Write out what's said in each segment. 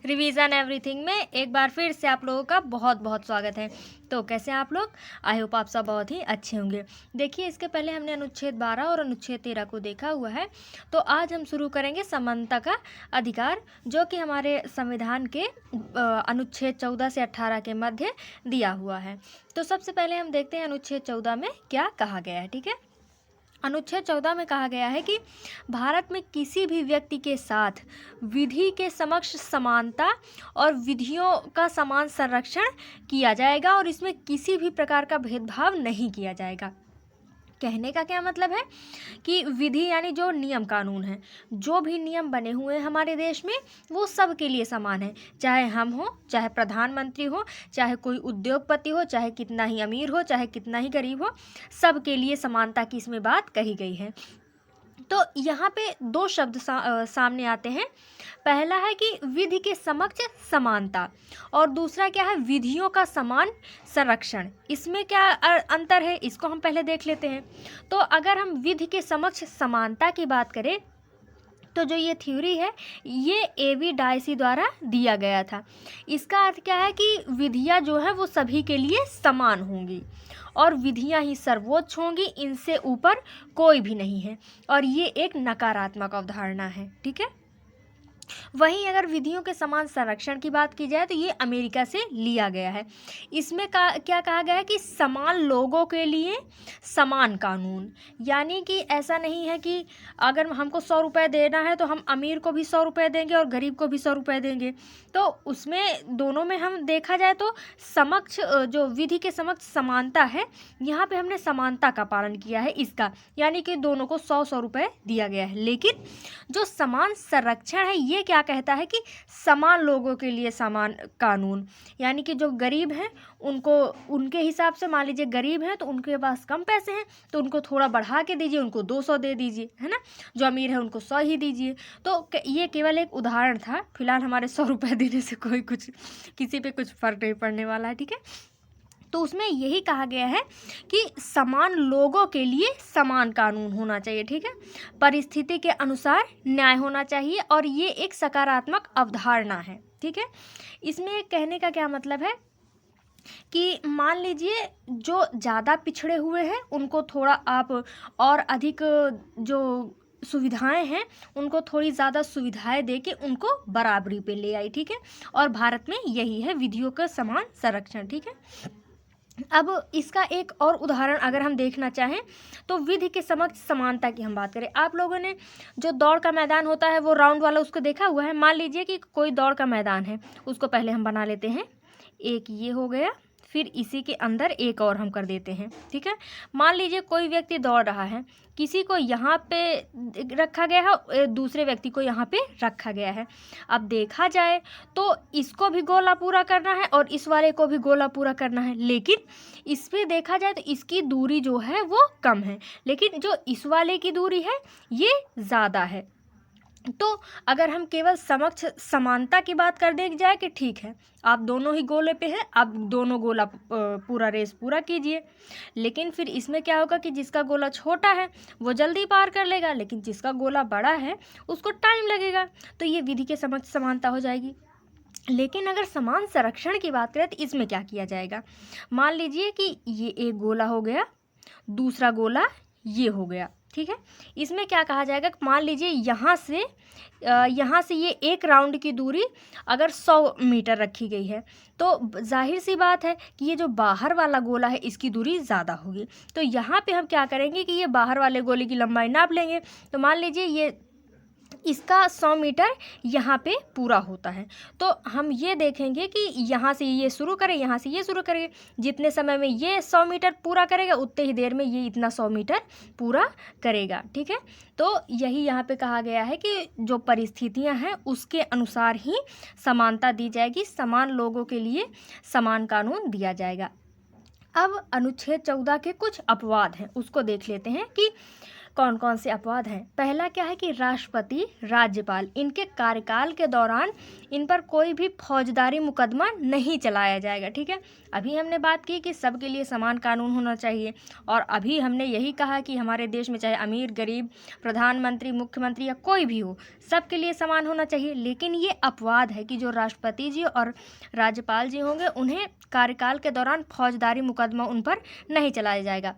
Revision everything में एक बार फिर से आप लोगों का बहुत बहुत स्वागत है। तो कैसे हैं आप लोग? आई होप आप सब बहुत ही अच्छे होंगे। देखिए, इसके पहले हमने अनुच्छेद 12 और अनुच्छेद 13 को देखा हुआ है। तो आज हम शुरू करेंगे समानता का अधिकार, जो कि हमारे संविधान के अनुच्छेद 14 से 18 के मध्य दिया हुआ है। तो सबसे पहले हम देखते हैं अनुच्छेद 14 में क्या कहा गया है। ठीक है, अनुच्छेद 14 में कहा गया है कि भारत में किसी भी व्यक्ति के साथ विधि के समक्ष समानता और विधियों का समान संरक्षण किया जाएगा और इसमें किसी भी प्रकार का भेदभाव नहीं किया जाएगा। कहने का क्या मतलब है कि विधि यानी जो नियम कानून है, जो भी नियम बने हुए हैं हमारे देश में, वो सबके लिए समान है। चाहे हम हो, चाहे प्रधानमंत्री हो, चाहे कोई उद्योगपति हो, चाहे कितना ही अमीर हो, चाहे कितना ही गरीब हो, सबके लिए समानता की इसमें बात कही गई है। तो यहाँ पे दो शब्द सामने आते हैं। पहला है कि विधि के समक्ष समानता और दूसरा क्या है, विधियों का समान संरक्षण। इसमें क्या अंतर है, इसको हम पहले देख लेते हैं। तो अगर हम विधि के समक्ष समानता की बात करें तो जो ये थ्योरी है ये एवी डायसी द्वारा दिया गया था। इसका अर्थ क्या है कि विधियाँ जो है वो सभी के लिए समान होंगी और विधियाँ ही सर्वोच्च होंगी, इनसे ऊपर कोई भी नहीं है, और ये एक नकारात्मक अवधारणा है। ठीक है, वहीं अगर विधियों के समान संरक्षण की बात की जाए तो ये अमेरिका से लिया गया है। इसमें क्या कहा गया है कि समान लोगों के लिए समान कानून, यानी कि ऐसा नहीं है कि अगर हमको 100 रुपये देना है तो हम अमीर को भी 100 रुपये देंगे और गरीब को भी 100 रुपये देंगे। तो उसमें दोनों में हम देखा जाए तो समक्ष जो विधि के समक्ष समानता है, यहाँ पे हमने समानता का पालन किया है इसका, यानी कि दोनों को 100-100 रुपये दिया गया है। लेकिन जो समान संरक्षण है ये क्या कहता है कि समान लोगों के लिए समान कानून, यानी कि जो गरीब हैं उनको उनके हिसाब से, मान लीजिए गरीब हैं तो उनके पास कम पैसे हैं तो उनको थोड़ा बढ़ा के दीजिए, उनको 200 दे दीजिए, है ना। जो अमीर है उनको 100 ही दीजिए। तो ये केवल एक उदाहरण था, फिलहाल हमारे 100 रुपये देने से कोई कुछ किसी पे कुछ फर्क नहीं पड़ने वाला है। ठीक है, तो उसमें यही कहा गया है कि समान लोगों के लिए समान कानून होना चाहिए। ठीक है, परिस्थिति के अनुसार न्याय होना चाहिए और ये एक सकारात्मक अवधारणा है। ठीक है, इसमें कहने का क्या मतलब है कि मान लीजिए जो ज़्यादा पिछड़े हुए हैं उनको थोड़ा आप और अधिक जो सुविधाएं हैं उनको थोड़ी ज़्यादा सुविधाएं दे के उनको बराबरी पे ले आई। ठीक है, और भारत में यही है विधियों का समान संरक्षण। ठीक है, अब इसका एक और उदाहरण अगर हम देखना चाहें तो विधि के समक्ष समानता की हम बात करें। आप लोगों ने जो दौड़ का मैदान होता है वो राउंड वाला उसको देखा हुआ है। मान लीजिए कि कोई दौड़ का मैदान है, उसको पहले हम बना लेते हैं। एक ये हो गया, फिर इसी के अंदर एक और हम कर देते हैं। ठीक है, मान लीजिए कोई व्यक्ति दौड़ रहा है, किसी को यहाँ पे रखा गया है, दूसरे व्यक्ति को यहाँ पे रखा गया है। अब देखा जाए तो इसको भी गोला पूरा करना है और इस वाले को भी गोला पूरा करना है, लेकिन इस पे देखा जाए तो इसकी दूरी जो है वो कम है, लेकिन जो इस वाले की दूरी है ये ज़्यादा है। तो अगर हम केवल समक्ष समानता की बात कर दे जाए कि ठीक है आप दोनों ही गोले पे हैं, आप दोनों गोला पूरा रेस पूरा कीजिए, लेकिन फिर इसमें क्या होगा कि जिसका गोला छोटा है वो जल्दी पार कर लेगा, लेकिन जिसका गोला बड़ा है उसको टाइम लगेगा। तो ये विधि के समक्ष समानता हो जाएगी। लेकिन अगर समान संरक्षण की बात करें तो इसमें क्या किया जाएगा, मान लीजिए कि ये एक गोला हो गया, दूसरा गोला ये हो गया। ठीक है, इसमें क्या कहा जाएगा, मान लीजिए यहाँ से ये एक राउंड की दूरी अगर 100 मीटर रखी गई है तो जाहिर सी बात है कि ये जो बाहर वाला गोला है इसकी दूरी ज़्यादा होगी। तो यहाँ पे हम क्या करेंगे कि ये बाहर वाले गोले की लंबाई नाप लेंगे। तो मान लीजिए ये इसका 100 मीटर यहाँ पे पूरा होता है, तो हम ये देखेंगे कि यहाँ से ये शुरू करें, यहाँ से ये शुरू करेंगे। जितने समय में ये 100 मीटर पूरा करेगा उतने ही देर में ये इतना 100 मीटर पूरा करेगा। ठीक है, तो यही यहाँ पे कहा गया है कि जो परिस्थितियाँ हैं उसके अनुसार ही समानता दी जाएगी, समान लोगों के लिए समान कानून दिया जाएगा। अब अनुच्छेद 14 के कुछ अपवाद हैं, उसको देख लेते हैं कि कौन कौन से अपवाद हैं। पहला क्या है कि राष्ट्रपति, राज्यपाल, इनके कार्यकाल के दौरान इन पर कोई भी फौजदारी मुकदमा नहीं चलाया जाएगा। ठीक है, अभी हमने बात की कि सबके लिए समान कानून होना चाहिए, और अभी हमने यही कहा कि हमारे देश में चाहे अमीर, गरीब, प्रधानमंत्री, मुख्यमंत्री या कोई भी हो, सबके लिए समान होना चाहिए। लेकिन ये अपवाद है कि जो राष्ट्रपति जी और राज्यपाल जी होंगे, उन्हें कार्यकाल के दौरान फौजदारी मुकदमा उन पर नहीं चलाया जाएगा।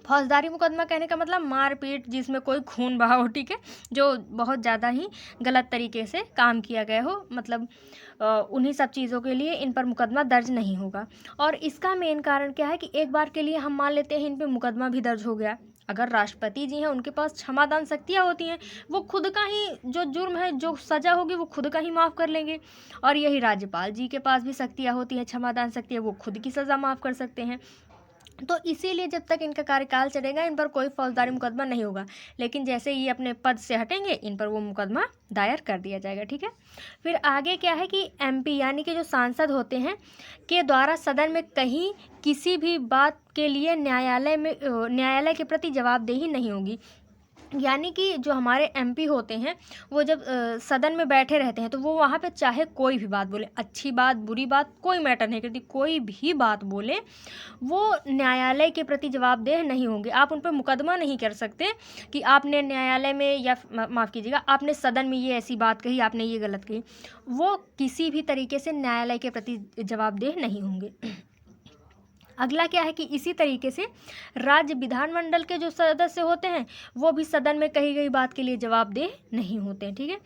फौजदारी मुकदमा कहने का मतलब मारपीट जिसमें कोई खून बहा हो, ठीक है, जो बहुत ज़्यादा ही गलत तरीके से काम किया गया हो, मतलब उन्हीं सब चीज़ों के लिए इन पर मुकदमा दर्ज नहीं होगा। और इसका मेन कारण क्या है कि एक बार के लिए हम मान लेते हैं इन पर मुकदमा भी दर्ज हो गया, अगर राष्ट्रपति जी हैं उनके पास क्षमादान शक्तियाँ होती हैं, वो खुद का ही जो जुर्म है, जो सज़ा होगी वो खुद का ही माफ़ कर लेंगे। और यही राज्यपाल जी के पास भी शक्तियाँ होती हैं, क्षमादान शक्तियाँ, वो खुद की सज़ा माफ़ कर सकते हैं। तो इसीलिए जब तक इनका कार्यकाल चलेगा इन पर कोई फौजदारी मुकदमा नहीं होगा, लेकिन जैसे ये अपने पद से हटेंगे इन पर वो मुकदमा दायर कर दिया जाएगा। ठीक है, फिर आगे क्या है कि एमपी यानी कि जो सांसद होते हैं के द्वारा सदन में कहीं किसी भी बात के लिए न्यायालय के प्रति जवाबदेही नहीं होगी। यानी कि जो हमारे एमपी होते हैं वो जब सदन में बैठे रहते हैं तो वो वहाँ पे चाहे कोई भी बात बोले, अच्छी बात, बुरी बात, कोई मैटर नहीं करती, कोई भी बात बोले, वो न्यायालय के प्रति जवाबदेह नहीं होंगे। आप उन पर मुकदमा नहीं कर सकते कि आपने न्यायालय में या माफ़ कीजिएगा, आपने सदन में ये ऐसी बात कही, आपने ये गलत कही, वो किसी भी तरीके से न्यायालय के प्रति जवाबदेह नहीं होंगे। अगला क्या है कि इसी तरीके से राज्य विधानमंडल के जो सदस्य होते हैं वो भी सदन में कही गई बात के लिए जवाबदेह नहीं होते हैं। ठीक है,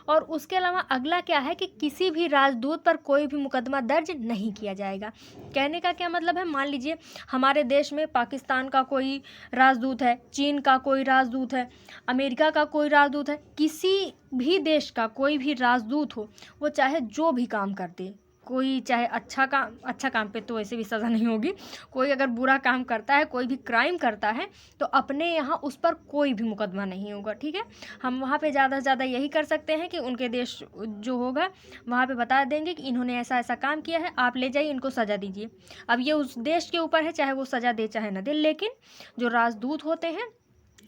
और उसके अलावा अगला क्या है कि किसी भी राजदूत पर कोई भी मुकदमा दर्ज नहीं किया जाएगा। कहने का क्या मतलब है, मान लीजिए हमारे देश में पाकिस्तान का कोई राजदूत है, चीन का कोई राजदूत है, अमेरिका का कोई राजदूत है, किसी भी देश का कोई भी राजदूत हो, वो चाहे जो भी काम करते, कोई चाहे अच्छा काम पे तो वैसे भी सज़ा नहीं होगी, कोई अगर बुरा काम करता है, कोई भी क्राइम करता है, तो अपने यहाँ उस पर कोई भी मुकदमा नहीं होगा। ठीक है, हम वहाँ पे ज़्यादा से ज़्यादा यही कर सकते हैं कि उनके देश जो होगा वहाँ पे बता देंगे कि इन्होंने ऐसा ऐसा काम किया है, आप ले जाइए, इनको सज़ा दीजिए। अब ये उस देश के ऊपर है, चाहे वो सज़ा दे चाहे न दे, लेकिन जो राजदूत होते हैं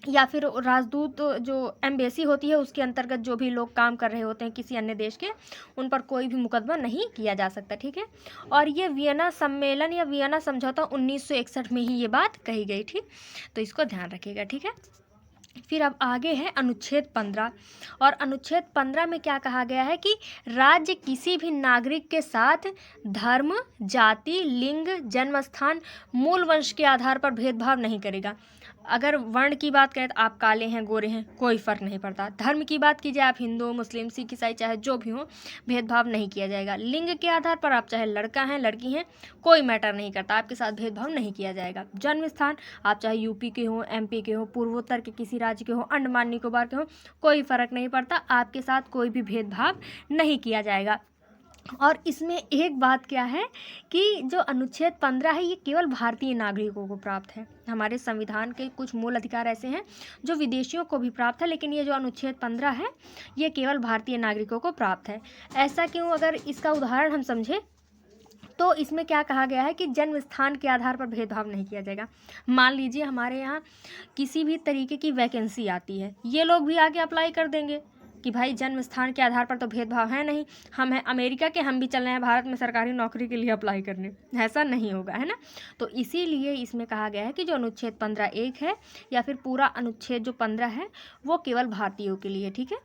या फिर राजदूत जो एम्बेसी होती है उसके अंतर्गत जो भी लोग काम कर रहे होते हैं किसी अन्य देश के, उन पर कोई भी मुकदमा नहीं किया जा सकता। ठीक है, और ये वियना सम्मेलन या वियना समझौता 1961 में ही ये बात कही गई थी, तो इसको ध्यान रखिएगा। ठीक है, फिर अब आगे है अनुच्छेद 15, और अनुच्छेद 15 में क्या कहा गया है कि राज्य किसी भी नागरिक के साथ धर्म, जाति, लिंग, जन्मस्थान, मूल वंश के आधार पर भेदभाव नहीं करेगा। अगर वर्ण की बात करें तो आप काले हैं, गोरे हैं, कोई फ़र्क नहीं पड़ता। धर्म की बात कीजिए, आप हिंदू, मुस्लिम, सिख, ईसाई, चाहे जो भी हो, भेदभाव नहीं किया जाएगा। लिंग के आधार पर आप चाहे लड़का हैं, लड़की हैं, कोई मैटर नहीं करता, आपके साथ भेदभाव नहीं किया जाएगा। जन्म स्थान आप चाहे यूपी के हों, एमपी के हों, पूर्वोत्तर के किसी राज्य के हों, अंडमान निकोबार के हों, कोई फ़र्क नहीं पड़ता, आपके साथ कोई भी भेदभाव नहीं किया जाएगा। और इसमें एक बात क्या है कि जो अनुच्छेद 15 है ये केवल भारतीय नागरिकों को प्राप्त है। हमारे संविधान के कुछ मूल अधिकार ऐसे हैं जो विदेशियों को भी प्राप्त है, लेकिन ये जो अनुच्छेद 15 है ये केवल भारतीय नागरिकों को प्राप्त है। ऐसा क्यों? अगर इसका उदाहरण हम समझें तो इसमें क्या कहा गया है कि जन्म स्थान के आधार पर भेदभाव नहीं किया जाएगा। मान लीजिए हमारे यहाँ किसी भी तरीके की वैकेंसी आती है, ये लोग भी आके अप्लाई कर देंगे कि भाई जन्म स्थान के आधार पर तो भेदभाव है नहीं, हम हैं अमेरिका के, हम भी चल रहे हैं भारत में सरकारी नौकरी के लिए अप्लाई करने, ऐसा नहीं होगा, है ना। तो इसीलिए इसमें कहा गया है कि जो अनुच्छेद 15(1) है या फिर पूरा अनुच्छेद जो 15 है वो केवल भारतीयों के लिए। ठीक है,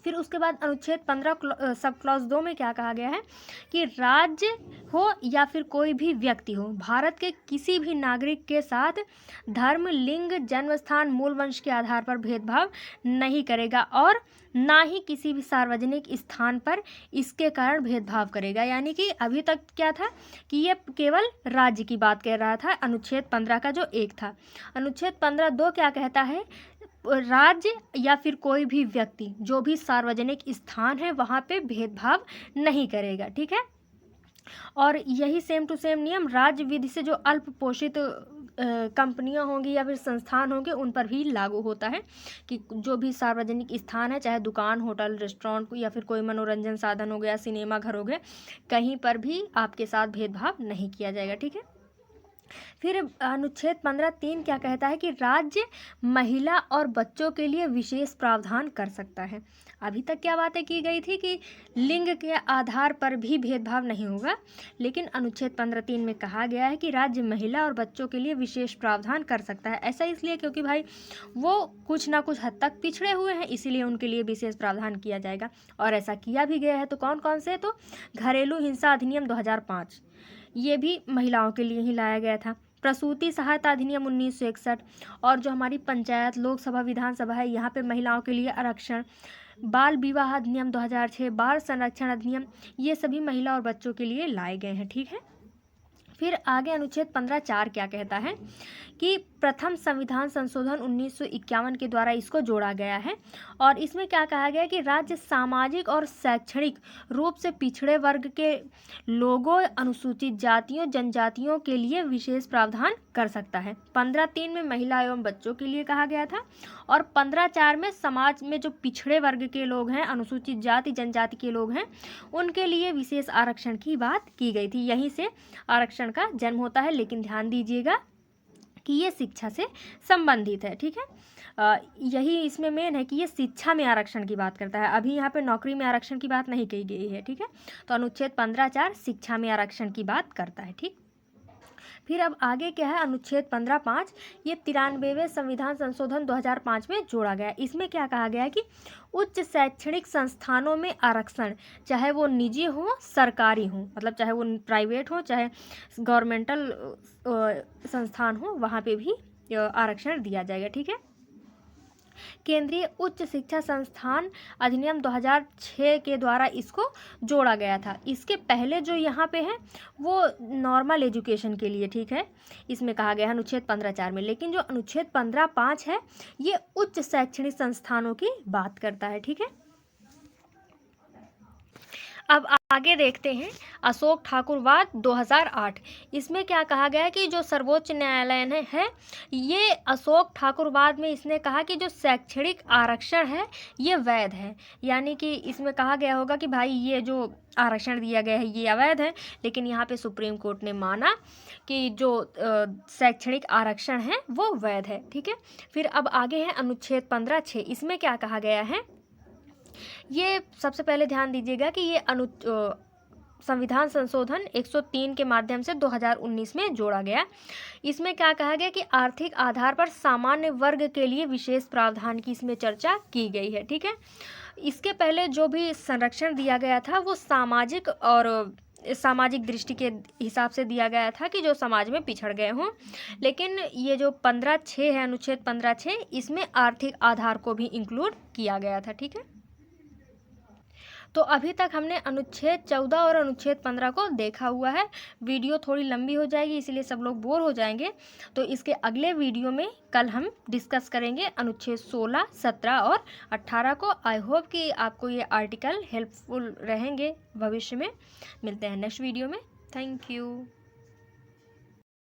फिर उसके बाद अनुच्छेद 15 सब क्लॉज 2 में क्या कहा गया है कि राज्य हो या फिर कोई भी व्यक्ति हो, भारत के किसी भी नागरिक के साथ धर्म, लिंग, जन्मस्थान, मूल वंश के आधार पर भेदभाव नहीं करेगा और ना ही किसी भी सार्वजनिक स्थान पर इसके कारण भेदभाव करेगा। यानी कि अभी तक क्या था कि ये केवल राज्य की बात कह रहा था, अनुच्छेद 15 का जो 1 था। अनुच्छेद 15(2) क्या कहता है, राज्य या फिर कोई भी व्यक्ति जो भी सार्वजनिक स्थान है वहाँ पे भेदभाव नहीं करेगा। ठीक है, और यही सेम टू सेम नियम राज्य विधि से जो अल्प पोषित कंपनियां होंगी या फिर संस्थान होंगे उन पर भी लागू होता है कि जो भी सार्वजनिक स्थान है, चाहे दुकान, होटल, रेस्टोरेंट या फिर कोई मनोरंजन साधन हो गया, सिनेमा घर हो गए, कहीं पर भी आपके साथ भेदभाव नहीं किया जाएगा। ठीक है, फिर अनुच्छेद 15(3) क्या कहता है कि राज्य महिला और बच्चों के लिए विशेष प्रावधान कर सकता है। अभी तक क्या बातें की गई थी कि लिंग के आधार पर भी भेदभाव नहीं होगा, लेकिन अनुच्छेद 15(3) में कहा गया है कि राज्य महिला और बच्चों के लिए विशेष प्रावधान कर सकता है। ऐसा इसलिए क्योंकि भाई वो कुछ ना कुछ हद तक पिछड़े हुए हैं, इसीलिए उनके लिए विशेष प्रावधान किया जाएगा। और ऐसा किया भी गया है। तो कौन कौन से? तो घरेलू हिंसा अधिनियम 2005, ये भी महिलाओं के लिए ही लाया गया था। प्रसूति सहायता अधिनियम 1961, और जो हमारी पंचायत, लोकसभा, विधानसभा है, यहाँ पे महिलाओं के लिए आरक्षण। बाल विवाह अधिनियम 2006, बाल संरक्षण अधिनियम, ये सभी महिला और बच्चों के लिए लाए गए हैं। ठीक है। फिर आगे अनुच्छेद 15(4) क्या कहता है कि प्रथम संविधान संशोधन 1951 के द्वारा इसको जोड़ा गया है। और इसमें क्या कहा गया है कि राज्य सामाजिक और शैक्षणिक रूप से पिछड़े वर्ग के लोगों, अनुसूचित जातियों, जनजातियों के लिए विशेष प्रावधान कर सकता है। 15(3) में महिला एवं बच्चों के लिए कहा गया था, और 15(4) में समाज में जो पिछड़े वर्ग के लोग हैं, अनुसूचित जाति, जनजाति के लोग हैं, उनके लिए विशेष आरक्षण की बात की गई थी। यहीं से आरक्षण का जन्म होता है। लेकिन ध्यान दीजिएगा कि ये शिक्षा से संबंधित है। ठीक है। यही इसमें मेन है कि ये शिक्षा में आरक्षण की बात करता है। अभी यहाँ पे नौकरी में आरक्षण की बात नहीं कही गई है। ठीक है। तो अनुच्छेद 15(4) शिक्षा में आरक्षण की बात करता है। ठीक। फिर अब आगे क्या है? अनुच्छेद 15(5), ये 93वें संविधान संशोधन 2005 में जोड़ा गया। इसमें क्या कहा गया है कि उच्च शैक्षणिक संस्थानों में आरक्षण, चाहे वो निजी हो, सरकारी हो, मतलब चाहे वो प्राइवेट हो, चाहे गवर्नमेंटल संस्थान हो, वहाँ पे भी आरक्षण दिया जाएगा। ठीक है। केंद्रीय उच्च शिक्षा संस्थान अधिनियम 2006 के द्वारा इसको जोड़ा गया था। इसके पहले जो यहाँ पे है वो नॉर्मल एजुकेशन के लिए, ठीक है, इसमें कहा गया है अनुच्छेद 15(4) में। लेकिन जो अनुच्छेद 15(5) है ये उच्च शैक्षणिक संस्थानों की बात करता है। ठीक है। अब आगे देखते हैं अशोक ठाकुर वाद 2008। इसमें क्या कहा गया है कि जो सर्वोच्च न्यायालय है ये अशोक ठाकुर वाद में इसने कहा कि जो शैक्षणिक आरक्षण है ये वैध है। यानी कि इसमें कहा गया होगा कि भाई ये जो आरक्षण दिया गया है ये अवैध है, लेकिन यहाँ पे सुप्रीम कोर्ट ने माना कि जो शैक्षणिक आरक्षण है वो वैध है। ठीक है। फिर अब आगे है अनुच्छेद 15(6). इसमें क्या कहा गया है? ये सबसे पहले ध्यान दीजिएगा कि ये संविधान संशोधन 103 के माध्यम से 2019 में जोड़ा गया। इसमें क्या कहा गया कि आर्थिक आधार पर सामान्य वर्ग के लिए विशेष प्रावधान की इसमें चर्चा की गई है। ठीक है। इसके पहले जो भी संरक्षण दिया गया था वो सामाजिक और सामाजिक दृष्टि के हिसाब से दिया गया था कि जो समाज में पिछड़ गए हों। लेकिन ये जो 15(6) है, अनुच्छेद 15(6), इसमें आर्थिक आधार को भी इंक्लूड किया गया था। ठीक है। तो अभी तक हमने अनुच्छेद 14 और अनुच्छेद 15 को देखा हुआ है। वीडियो थोड़ी लंबी हो जाएगी, इसलिए सब लोग बोर हो जाएंगे। तो इसके अगले वीडियो में कल हम डिस्कस करेंगे अनुच्छेद 16, 17 और 18 को। आई होप कि आपको ये आर्टिकल हेल्पफुल रहेंगे भविष्य में। मिलते हैं नेक्स्ट वीडियो में। Thank you.